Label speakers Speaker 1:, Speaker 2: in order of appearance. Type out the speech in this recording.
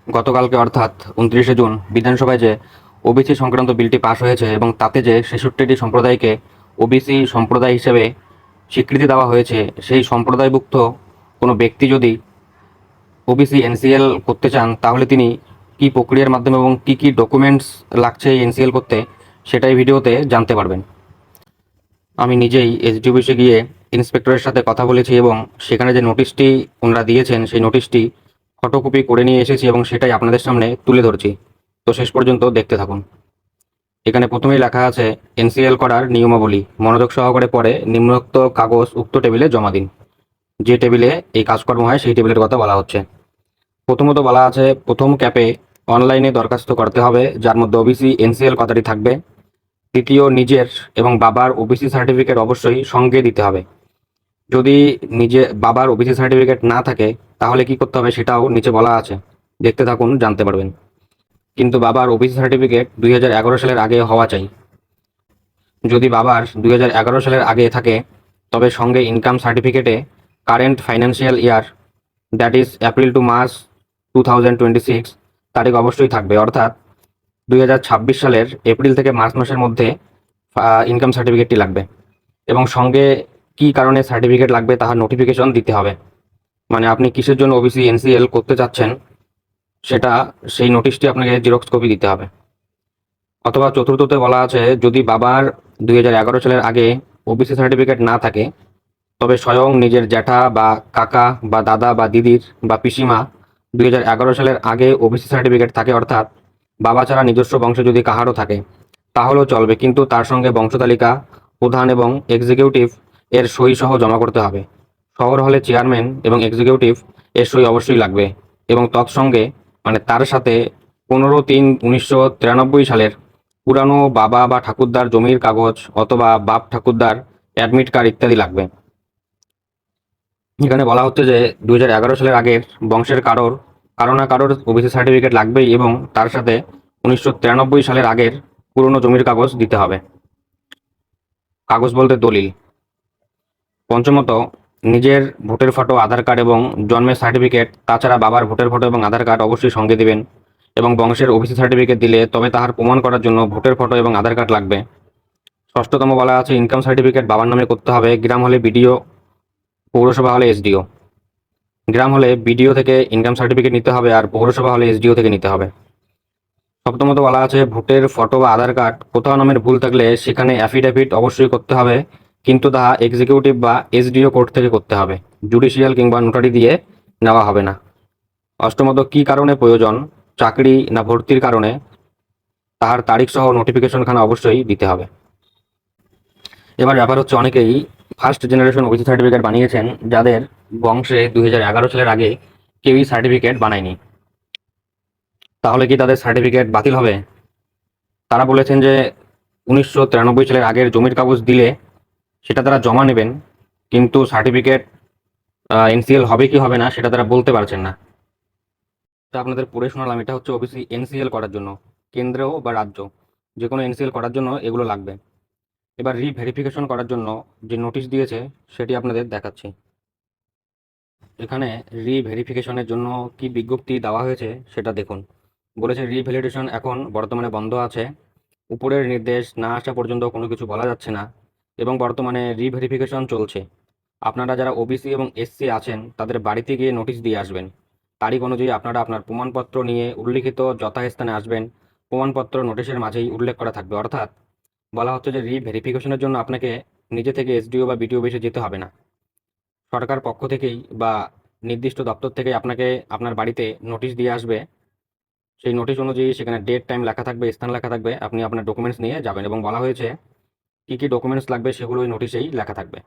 Speaker 1: গতকালকে অর্থাৎ 29শে জুন বিধানসভায় যে ওবিসি সংক্রান্ত বিলটি পাশ হয়েছে এবং তাতে যে 66টি সম্প্রদায়কে ওবিসি সম্প্রদায় হিসেবে স্বীকৃতি দেওয়া হয়েছে, সেই সম্প্রদায়ভুক্ত কোনো ব্যক্তি যদি ওবিসি এনসিএল করতে চান তাহলে তিনি কী প্রক্রিয়ার মাধ্যমে এবং কী কী ডকুমেন্টস লাগছে এই এনসিএল করতে সেটাই ভিডিওতে জানতে পারবেন। আমি নিজেই এসডি অফিসে গিয়ে ইন্সপেক্টরের সাথে কথা বলেছি এবং সেখানে যে নোটিশটি ওনারা দিয়েছেন সেই নোটিশটি ফটোকপি করে নিয়ে এসেছি এবং সেটাই আপনাদের সামনে তুলে ধরছি। তো শেষ পর্যন্ত দেখতে থাকুন। এখানে প্রথমেই লেখা আছে এনসিএল করার নিয়মাবলী, মনোযোগ সহকারে পড়ে নিম্নোক্ত কাগজ উক্ত টেবিলে জমা দিন। যে টেবিলে এই কাজকর্ম হয় সেই টেবিলের কথা বলা হচ্ছে। প্রথমত বলা আছে প্রথম ক্যাপে অনলাইনে দরখাস্ত করতে হবে যার মধ্যে ওবিসি এনসিএল কথাটি থাকবে। দ্বিতীয়, নিজের এবং বাবার ওবিসি সার্টিফিকেট অবশ্যই সঙ্গে দিতে হবে। যদি নিজে বাবার ওবিসি সার্টিফিকেট না থাকে তাহলে কি করতে হবে সেটাও নিচে বলা আছে, দেখতে থাকুন জানতে পারবেন। কিন্তু বাবার ওবিসি সার্টিফিকেট 2011 সালের আগে হওয়া চাই। যদি বাবার 2011 সালের আগে থাকে তবে সঙ্গে ইনকাম সার্টিফিকেটে current financial year, that is April to March 2026 তারিখ অবশ্যই থাকবে, অর্থাৎ 2026 সালের এপ্রিল থেকে মার্চ মাসের মধ্যে ইনকাম সার্টিফিকেটটি লাগবে। এবং সঙ্গে কী কারণে সার্টিফিকেট লাগবে তাহার নোটিফিকেশন দিতে হবে, মানে আপনি কিসের জন্য ওবিসি এনসিএল করতে চাচ্ছেন সেটা, সেই নোটিশটি আপনাকে জেরক্স কপি দিতে হবে। অথবা চতুর্থতে বলা আছে যদি বাবার 2011 সালের আগে ওবিসি সার্টিফিকেট না থাকে তবে স্বয়ং নিজের জ্যাঠা বা কাকা বা দাদা বা দিদির বা পিসিমা 2011 সালের আগে ওবিসি সার্টিফিকেট থাকে, অর্থাৎ বাবা ছাড়া নিজস্ব বংশে যদি কাহারও থাকে তাহলেও চলবে, কিন্তু তার সঙ্গে বংশতালিকা, প্রধান এবং এক্সিকিউটিভ এর সই সহ জমা করতে হবে। শহর হলে চেয়ারম্যান এবং এক্সিকিউটিভ এর সই অবশ্যই লাগবে এবং তৎসঙ্গে মানে তার সাথে 15/3/1993 সালের পুরানো বাবা বা ঠাকুরদার জমির কাগজ অথবা বাপ ঠাকুরদার অ্যাডমিট কার্ড ইত্যাদি লাগবে। এখানে বলা হচ্ছে যে 2011 সালের আগের বংশের কারো না কারোর ওবিসি সার্টিফিকেট লাগবেই এবং তার সাথে 1993 সালের আগের পুরনো জমির কাগজ দিতে হবে। কাগজ বলতে দলিল। পঞ্চমত, নিজের ভোটের ফটো, আধার কার্ড এবং জন্মের সার্টিফিকেট, তাছাড়া বাবার ভোটের ফটো এবং আধার কার্ড অবশ্যই সঙ্গে দিবেন এবং বংশের ওবিসি সার্টিফিকেট দিলে তবে তাহার প্রমাণ করার জন্য ভোটের ফটো এবং আধার কার্ড লাগবে। ষষ্ঠতম বলা আছে ইনকাম সার্টিফিকেট বাবার নামে করতে হবে, গ্রাম হলে বিডিও, পৌরসভা হলে এসডিও। গ্রাম হলে বিডিও থেকে ইনকাম সার্টিফিকেট নিতে হবে আর পৌরসভা হলে এসডিও থেকে নিতে হবে। সপ্তমত বলা আছে ভোটের ফটো বা আধার কার্ড কোথাও নামের ভুল থাকলে সেখানে অ্যাফিডেভিট অবশ্যই করতে হবে, কিন্তু তাহা এক্সিকিউটিভ বা এসডিও কোর্ট থেকে করতে হবে, জুডিশিয়াল কিংবা নোটারি দিয়ে নেওয়া হবে না। অষ্টমত কী কারণে প্রয়োজন, চাকরি না ভর্তির কারণে, তাহার তারিখ সহ নোটিফিকেশনখানা অবশ্যই দিতে হবে। এবার ব্যাপার হচ্ছে অনেকেই ফার্স্ট জেনারেশন ওবিসি সার্টিফিকেট বানিয়েছেন যাদের বংশে 2011 সালের আগে কেউই সার্টিফিকেট বানায়নি, তাহলে কি তাদের সার্টিফিকেট বাতিল হবে? তারা বলেছেন যে 1993 সালের আগের জমির কাগজ দিলে সেটা তারা জমা নেবেন, কিন্তু সার্টিফিকেট এনসিএল হবে কি হবে না সেটা তারা বলতে পারছেন না। তা আপনাদের পড়ে শোনালাম, এটা হচ্ছে ওবিসি এনসিএল করার জন্য, কেন্দ্র বা রাজ্য যে কোনো এনসিএল করার জন্য এগুলো লাগবে। এবার রিভেরিফিকেশন করার জন্য যে নোটিশ দিয়েছে সেটি আপনাদের দেখাচ্ছি। এখানে রিভেরিফিকেশনের জন্য কি বিজ্ঞপ্তি দেওয়া হয়েছে সেটা দেখুন। বলেছে রিভ্যালিডেশন এখন বর্তমানে বন্ধ আছে, উপরের নির্দেশ না আসা পর্যন্ত কোনো কিছু বলা যাচ্ছে না এবং বর্তমানে রিভেরিফিকেশন চলছে। আপনারা যারা ওবিসি এবং এসসি আছেন তাদের বাড়িতে গিয়ে নোটিশ দিয়ে আসবেন। তারিখ অনুযায়ী আপনারা আপনার প্রমাণপত্র নিয়ে উল্লিখিত যথাস্থানে আসবেন। প্রমাণপত্র নোটিশের মাঝেই উল্লেখ করা থাকবে, অর্থাৎ বলা হচ্ছে যে রিভেরিফিকেশনের জন্য আপনাকে নিজে থেকে এসডিও বা বিডিও অফিসে যেতে হবে না, সরকার পক্ষ থেকেই বা নির্দিষ্ট দপ্তর থেকে আপনাকে আপনার বাড়িতে নোটিশ দিয়ে আসবে। সেই নোটিশ অনুযায়ী সেখানে ডেট টাইম লেখা থাকবে, স্থান লেখা থাকবে, আপনি আপনার ডকুমেন্টস নিয়ে যাবেন এবং বলা হয়েছে কী কী ডকুমেন্টস লাগবে সেগুলো ওই নোটিশেই লেখা থাকবে।